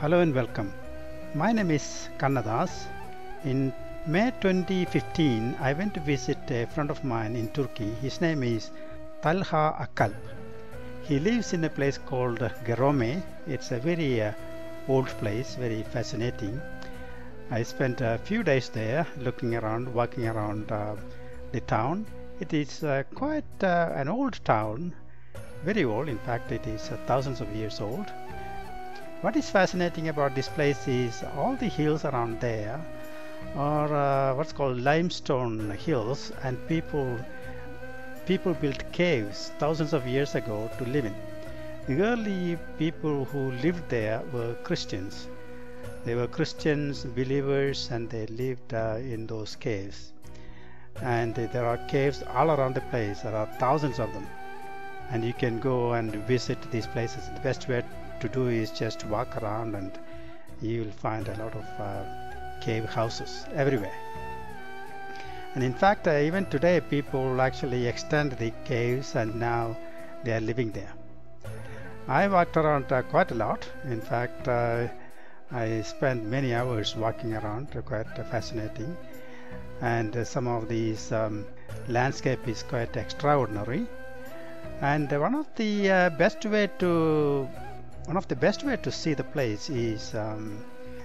Hello and welcome. My name is Kannadas. In May 2015, I went to visit a friend of mine in Turkey. His name is Talha Akalp. He lives in a place called Gerome. It's a very old place, very fascinating. I spent a few days there looking around, walking around the town. It is quite an old town, very old. In fact, it is thousands of years old. What is fascinating about this place is all the hills around there are what's called limestone hills, and people built caves thousands of years ago to live in. The early people who lived there were Christians. They were Christians, believers, and they lived in those caves. And there are caves all around the place. There are thousands of them. And you can go and visit these places. The best way to do is just walk around, and you will find a lot of cave houses everywhere. And in fact, even today people actually extend the caves, and now they are living there. I walked around quite a lot. In fact, I spent many hours walking around, quite fascinating. And some of these landscape is quite extraordinary. And one of the best way to see the place is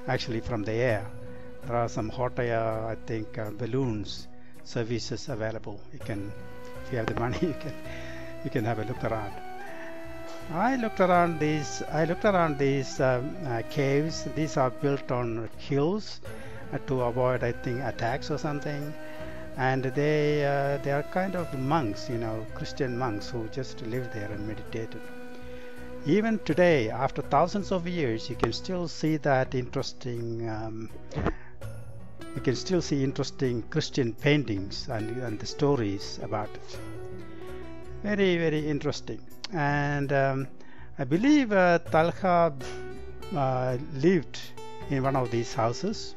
actually from the air. There are some hot air, I think, balloons services available. If you have the money, you can have a look around. I looked around these caves. These are built on hills to avoid, I think, attacks or something. And they are kind of monks, Christian monks who just lived there and meditated. Even today, after thousands of years, you can still see that interesting Christian paintings and the stories about it. Very, very interesting. And I believe Talha lived in one of these houses.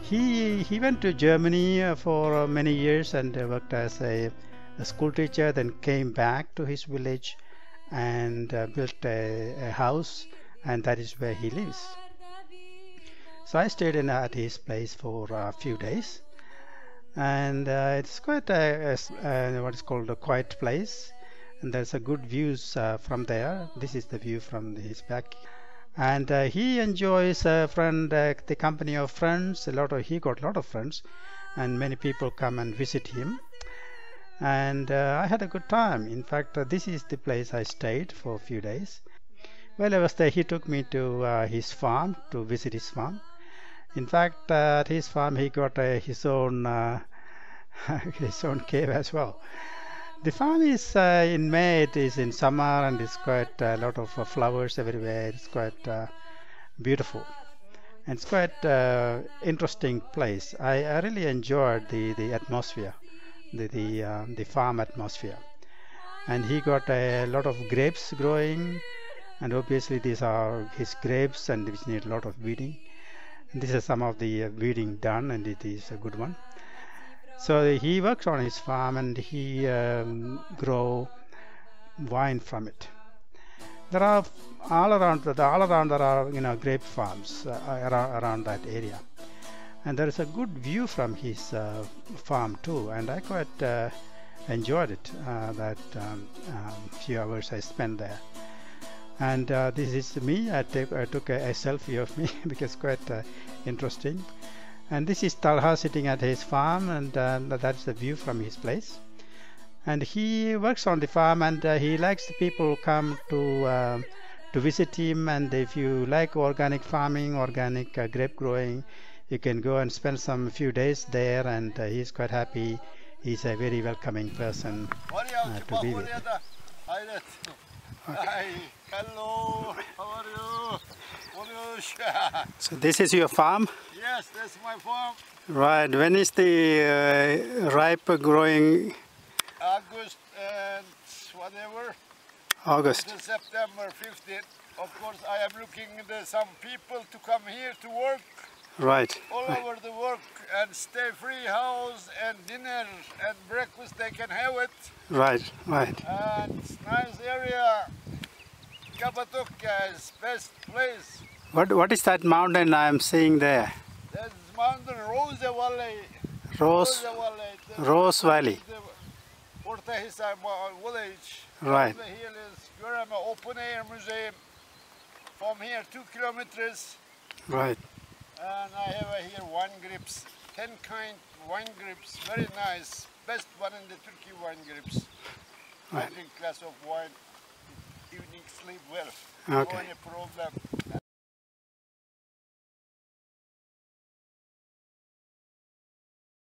He went to Germany for many years and worked as a school teacher, then came back to his village and built a house, and that is where he lives. So I stayed at his place for a few days, and it's quite what is called a quiet place, and there's a good views from there. This is the view from his back, and he enjoys the company of friends. He got a lot of friends, and many people come and visit him. And I had a good time. In fact, this is the place I stayed for a few days. While I was there, he took me to his farm to visit his farm. In fact, at his farm, he got his own cave as well. The farm is in May. It is in summer, and it's quite a lot of flowers everywhere. It's quite beautiful. And it's quite interesting place. I really enjoyed the atmosphere. The farm atmosphere, and he got a lot of grapes growing, and obviously these are his grapes, and which need a lot of weeding. And this is some of the weeding done, and it is a good one. So he works on his farm, and he grow wine from it. There are all around there are grape farms around that area. And there is a good view from his farm too, and I quite enjoyed it, that few hours I spent there. And this is me. I took a selfie of me because quite interesting. And this is Talha sitting at his farm, and that's the view from his place. And he works on the farm, and he likes the people who come to visit him. And if you like organic farming, organic grape growing, you can go and spend some few days there, and he's quite happy. He's a very welcoming person to be with. Okay. Hi, hello, how are you? So this is your farm? Yes, that's my farm. Right. When is the ripe growing? August and whatever. August. Until September 15th. Of course, I am looking at some people to come here to work. Right. All over the work, and stay free house and dinner and breakfast, they can have it. Right, right. And it's nice area. Cappadoci is best place. What is that mountain I am seeing there? That's mountain Rose Valley. Rose Valley. Ortahi village. Right. The hill is Göreme Open Air Museum. From here 2 kilometers. Right. And I have here wine grapes. 10 kind wine grapes. Very nice. Best one in the Turkey wine grapes. I Right. drink glass of wine. Evening sleep well. Okay. No any problem.